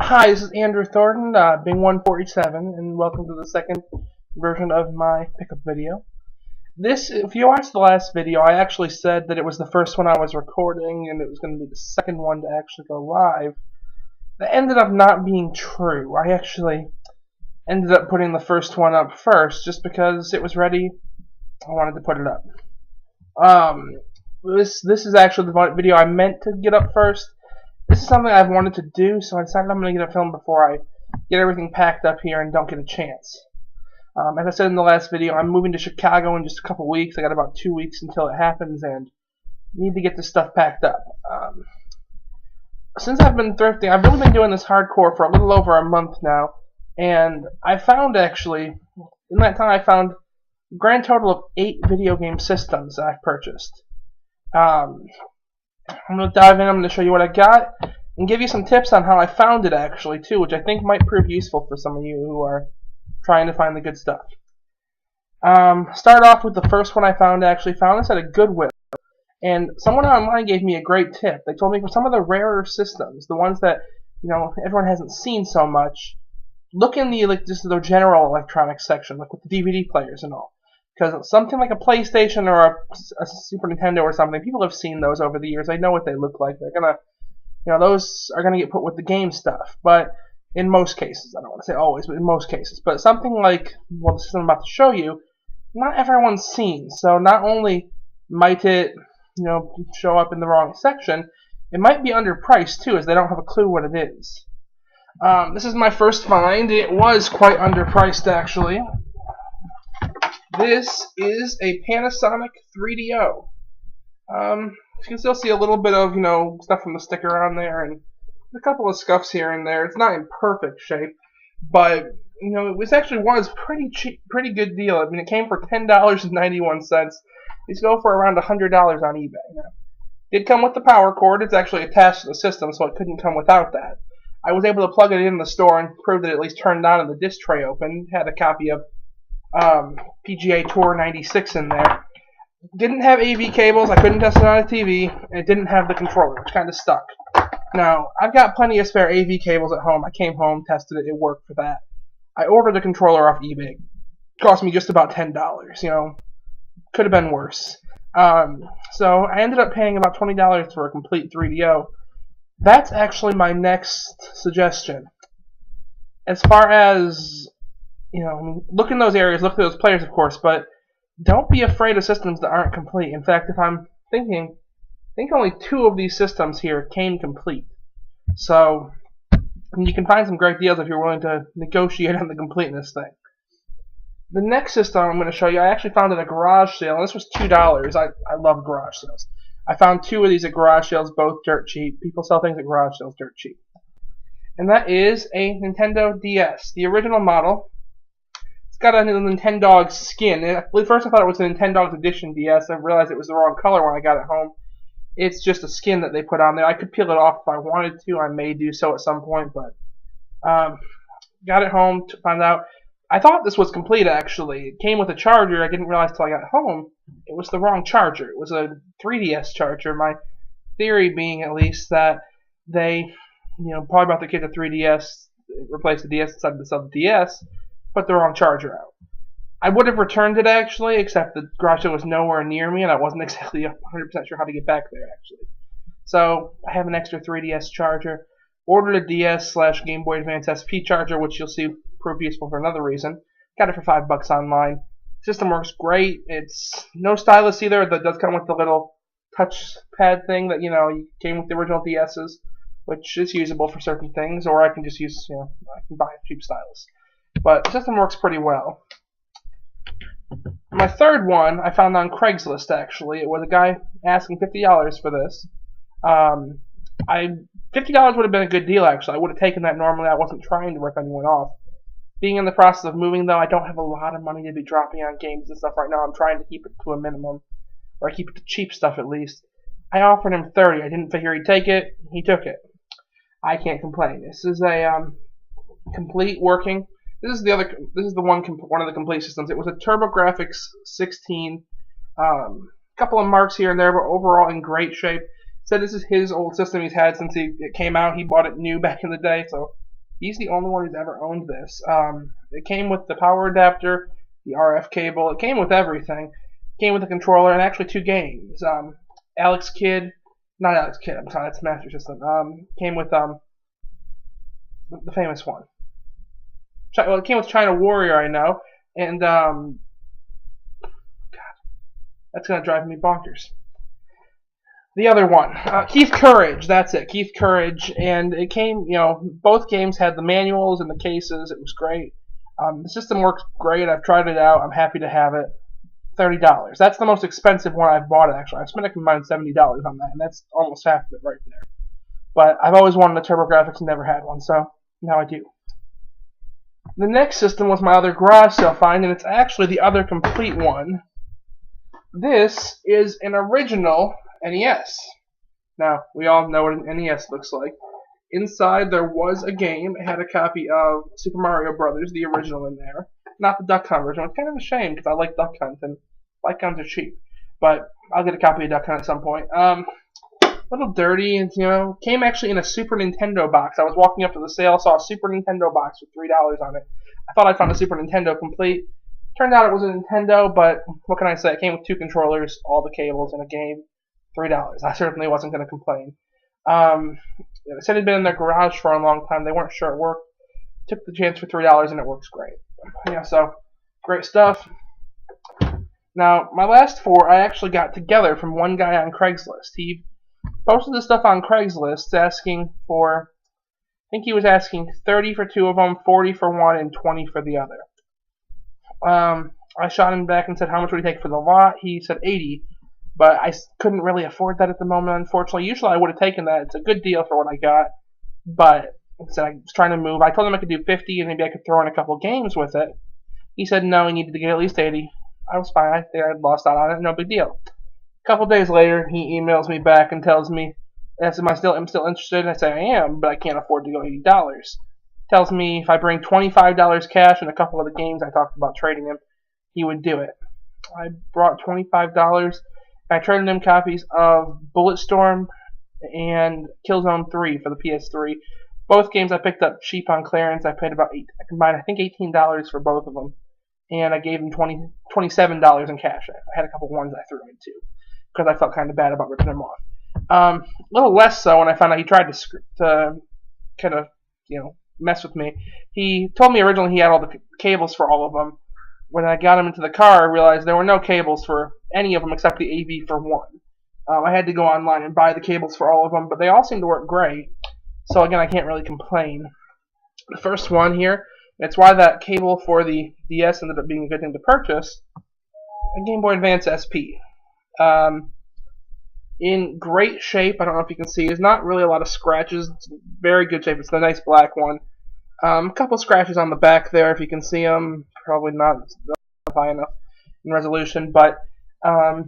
Hi, this is Andrew Thornton, Bing147, and welcome to the second version of my pickup video. If you watched the last video, I actually said that it was the first one I was recording, and it was going to be the second one to actually go live. That ended up not being true. I actually ended up putting the first one up first, just because it was ready. I wanted to put it up. This is actually the video I meant to get up first. This is something I've wanted to do, so I decided I'm going to get it filmed before I get everything packed up here and don't get a chance. As I said in the last video, I'm moving to Chicago in just a couple weeks. I got about 2 weeks until it happens, and need to get this stuff packed up. Since I've been thrifting, I've really been doing this hardcore for a little over a month now, and I found actually, in that time I found a grand total of 8 video game systems that I've purchased. I'm going to dive in, I'm going to show you what I got, and give you some tips on how I found it actually too, which I think might prove useful for some of you who are trying to find the good stuff. Start off with the first one I found. I actually found this at a Goodwill, and someone online gave me a great tip. They told me for some of the rarer systems, the ones that everyone hasn't seen so much, look in just the general electronics section, like with the DVD players and all. Because something like a PlayStation or a Super Nintendo or something, people have seen those over the years. They know what they look like. They're gonna, those are gonna get put with the game stuff. But in most cases, I don't want to say always, but in most cases. But something like, well, the system I'm about to show you, not everyone's seen. So not only might it, show up in the wrong section, it might be underpriced too, as they don't have a clue what it is. This is my first find. It was quite underpriced actually. This is a Panasonic 3DO. You can still see a little bit of, stuff from the sticker on there, and a couple of scuffs here and there. It's not in perfect shape, but, it actually was pretty cheap, pretty good deal. I mean, it came for $10.91. These go for around $100 on eBay. Now, it did come with the power cord. It's actually attached to the system, so it couldn't come without that. I was able to plug it in the store and prove that it at least turned on and the disc tray opened. Had a copy of PGA Tour 96 in there. Didn't have AV cables, I couldn't test it on a TV, and it didn't have the controller, which kind of stuck. Now, I've got plenty of spare AV cables at home. I came home, tested it, it worked for that. I ordered the controller off eBay. It cost me just about $10, could have been worse. So I ended up paying about $20 for a complete 3DO. That's actually my next suggestion. As far as look in those areas, look at those players, of course, but don't be afraid of systems that aren't complete. In fact, if I'm thinking, I think only 2 of these systems here came complete. So, you can find some great deals if you're willing to negotiate on the completeness thing. The next system I'm going to show you, I actually found at a garage sale, and this was $2. I love garage sales. I found 2 of these at garage sales, both dirt cheap. People sell things at garage sales dirt cheap. And that is a Nintendo DS, the original model. Got a Nintendo skin. At first I thought it was a Nintendo Edition DS. I realized it was the wrong color when I got it home. It's just a skin that they put on there. I could peel it off if I wanted to. I may do so at some point, but got it home to find out. I thought this was complete actually. It came with a charger. I didn't realize until I got home it was the wrong charger. It was a 3DS charger. My theory being at least that they, probably bought the kid a 3DS, replaced the DS, decided to sell the DS. Put the wrong charger out. I would have returned it actually, except the garage sale was nowhere near me, and I wasn't exactly 100% sure how to get back there actually. So I have an extra 3DS charger. Ordered a DS/Game Boy Advance SP charger, which you'll see prove useful for another reason. Got it for $5 online. System works great. It's no stylus either. That does come with the little touch pad thing that came with the original DS's, which is usable for certain things. Or I can just use I can buy a cheap stylus. But the system works pretty well. My third one I found on Craigslist actually. It was a guy asking $50 for this. $50 would have been a good deal actually. I would have taken that normally. I wasn't trying to rip anyone off. Being in the process of moving though, I don't have a lot of money to be dropping on games and stuff right now. I'm trying to keep it to a minimum. Or keep it to cheap stuff at least. I offered him $30. I didn't figure he'd take it. He took it. I can't complain. This is a complete working. This is one of the complete systems. It was a TurboGrafx 16. Couple of marks here and there, but overall in great shape. Said this is his old system he's had since it came out. He bought it new back in the day, so He's the only one who's ever owned this. It came with the power adapter, the RF cable. It came with everything. It came with the controller and actually 2 games. Alex Kidd, not Alex Kidd. I'm sorry, that's Master System. Came with the famous one. Well, it came with China Warrior, I know, and God, that's gonna drive me bonkers. The other one, Keith Courage, that's it, Keith Courage, and it came, both games had the manuals and the cases. It was great. The system works great. I've tried it out. I'm happy to have it. $30. That's the most expensive one I've bought, actually. I've spent a combined $70 on that, and that's almost half of it right there. But I've always wanted a TurboGrafx and never had one, so now I do. The next system was my other garage sale find, and it's actually the other complete one. This is an original NES. Now, we all know what an NES looks like. Inside there was a game. It had a copy of Super Mario Brothers, the original, in there. Not the Duck Hunt version. It's kind of a shame because I like Duck Hunt, and Duck Hunts are cheap. But I'll get a copy of Duck Hunt at some point. A little dirty, and came actually in a Super Nintendo box. I was walking up to the sale, saw a Super Nintendo box with $3 on it. I thought I found a Super Nintendo complete. Turned out it was a Nintendo, but what can I say? It came with 2 controllers, all the cables, and a game. $3. I certainly wasn't going to complain. They said it had been in their garage for a long time. They weren't sure it worked. Took the chance for $3, and it works great. Yeah, so great stuff. Now, my last 4 I actually got together from one guy on Craigslist. He posted this stuff on Craigslist asking for, I think he was asking 30 for 2 of them, 40 for one, and 20 for the other. I shot him back and said, how much would he take for the lot? He said 80, but I couldn't really afford that at the moment, unfortunately. Usually I would have taken that. It's a good deal for what I got, but like I said, I was trying to move. I told him I could do 50 and maybe I could throw in a couple games with it. He said no, he needed to get at least 80. I was fine. I think I'd lost out on it. No big deal. A couple days later, he emails me back and tells me, asks if I'm still interested, and I say I am, but I can't afford to go $80. Tells me if I bring $25 cash and a couple of the games I talked about trading him, he would do it. I brought $25, and I traded him copies of Bulletstorm and Killzone 3 for the PS3. Both games I picked up cheap on clearance. I paid about I combined, I think, $18 for both of them, and I gave him $27 in cash. I had a couple ones I threw him into because I felt kind of bad about ripping him off. A little less so when I found out he tried to kind of, mess with me. He told me originally he had all the cables for all of them. When I got him into the car, I realized there were no cables for any of them except the AV for one. I had to go online and buy the cables for all of them, but they all seem to work great. So again, I can't really complain. The first one here, it's why that cable for the DS ended up being a good thing to purchase, a Game Boy Advance SP. In great shape. I don't know if you can see. There's not really a lot of scratches. It's very good shape. It's the nice black one. A couple scratches on the back there, if you can see them. Probably not high enough in resolution, but I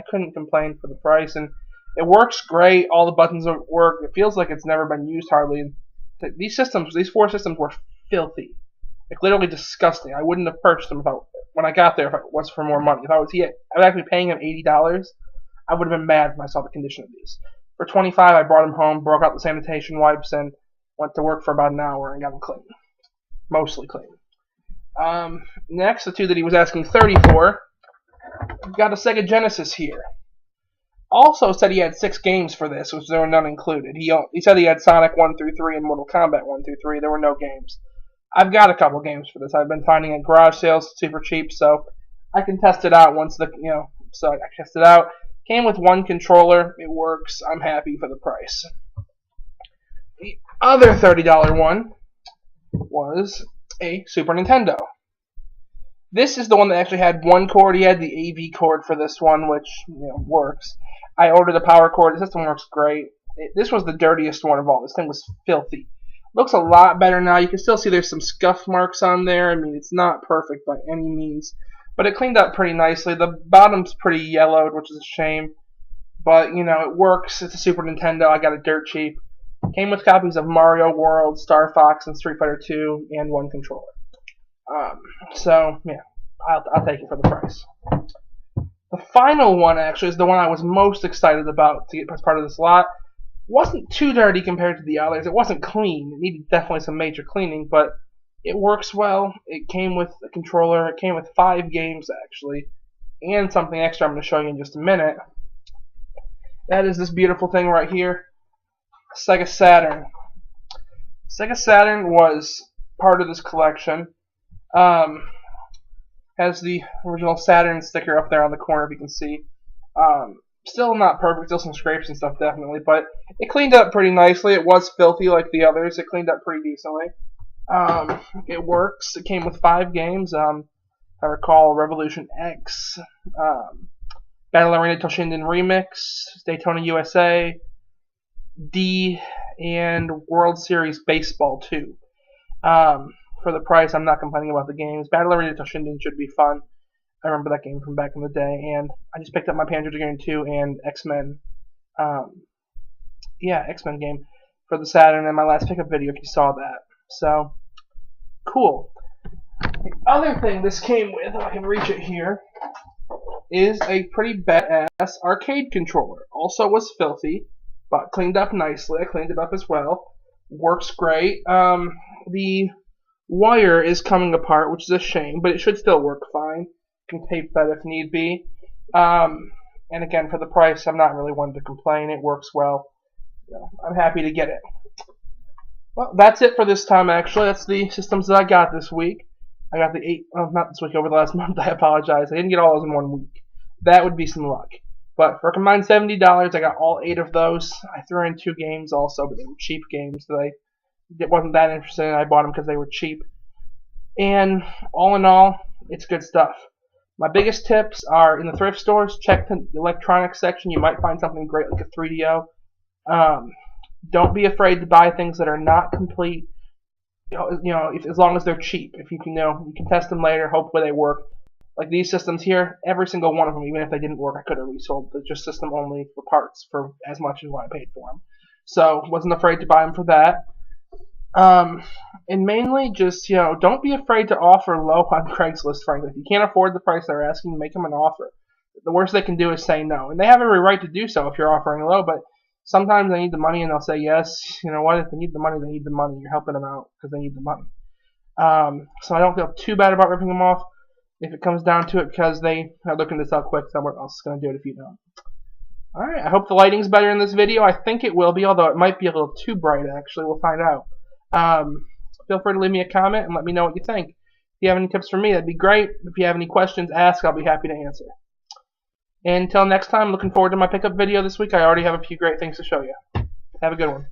couldn't complain for the price, and it works great. All the buttons work. It feels like it's never been used hardly. These 4 systems were filthy, like literally disgusting. I wouldn't have purchased them when I got there if it was for more money. If I was actually paying him $80. I would have been mad when I saw the condition of these. For $25, I brought them home, broke out the sanitation wipes, and went to work for about an hour and got them clean. Mostly clean. Next, the 2 that he was asking 30 for, I've got a Sega Genesis here. Also said he had 6 games for this, which there were none included. He said he had Sonic 1 through 3 and Mortal Kombat 1 through 3. There were no games. I've got a couple games for this. I've been finding at garage sales super cheap, so I can test it out once so I tested it out. Came with 1 controller. It works. I'm happy for the price. The other $30 one was a Super Nintendo. This is the one that actually had 1 cord. He had the AV cord for this one, which works. I ordered a power cord. The system works great. This was the dirtiest one of all. This thing was filthy. Looks a lot better now. You can still see there's some scuff marks on there. I mean, it's not perfect by any means, but it cleaned up pretty nicely. The bottom's pretty yellowed, which is a shame, but it works. It's a Super Nintendo. I got it dirt cheap. Came with copies of Mario World, Star Fox, and Street Fighter 2, and 1 controller. So yeah, I'll take it for the price. The final one actually is the one I was most excited about to get as part of this lot. Wasn't too dirty compared to the others. It wasn't clean. It needed definitely some major cleaning, but it works well. It came with a controller. It came with 5 games, actually, and something extra I'm going to show you in just a minute. That is this beautiful thing right here, Sega Saturn. Sega Saturn was part of this collection. Has the original Saturn sticker up there on the corner, if you can see. Still not perfect, still some scrapes and stuff, definitely, but it cleaned up pretty nicely. It was filthy like the others. It cleaned up pretty decently. It works. It came with 5 games. If I recall, Revolution X, Battle Arena Toshinden Remix, Daytona USA, D, and World Series Baseball 2. For the price, I'm not complaining about the games. Battle Arena Toshinden should be fun. I remember that game from back in the day, and I just picked up my Panzer Dragoon 2 and X-Men, X-Men game for the Saturn in my last pickup video, if you saw that. So, cool. The other thing this came with, if I can reach it here, is a pretty badass arcade controller. Also was filthy, but cleaned up nicely. I cleaned it up as well. Works great. The wire is coming apart, which is a shame, but it should still work fine. Can tape that if need be. And again, for the price, I'm not really one to complain. It works well. I'm happy to get it. Well, that's it for this time, actually. That's the systems that I got this week. I got the 8, not this week, over the last month. I apologize. I didn't get all those in one week. That would be some luck. But for a combined $70, I got all 8 of those. I threw in 2 games also, but they were cheap games that it wasn't that interesting. I bought them because they were cheap. And all in all, it's good stuff. My biggest tips are in the thrift stores. Check the electronics section. You might find something great like a 3DO. Don't be afraid to buy things that are not complete. As long as they're cheap. If you can, you can test them later. Hopefully they work. Like these systems here, every single one of them, even if they didn't work, I could have resold the just system only for parts for as much as what I paid for them. So wasn't afraid to buy them for that. And mainly just, don't be afraid to offer low on Craigslist, frankly. If you can't afford the price they're asking, make them an offer. The worst they can do is say no. And they have every right to do so if you're offering low, but sometimes they need the money and they'll say yes. You know what? If they need the money, they need the money. You're helping them out because they need the money. So I don't feel too bad about ripping them off if it comes down to it because they are looking to sell quick. Someone else is going to do it if you don't. Alright, I hope the lighting's better in this video. I think it will be, although it might be a little too bright, actually. We'll find out. Feel free to leave me a comment and let me know what you think. If you have any tips for me, that'd be great. If you have any questions, ask. I'll be happy to answer. And until next time, looking forward to my pickup video this week. I already have a few great things to show you. Have a good one.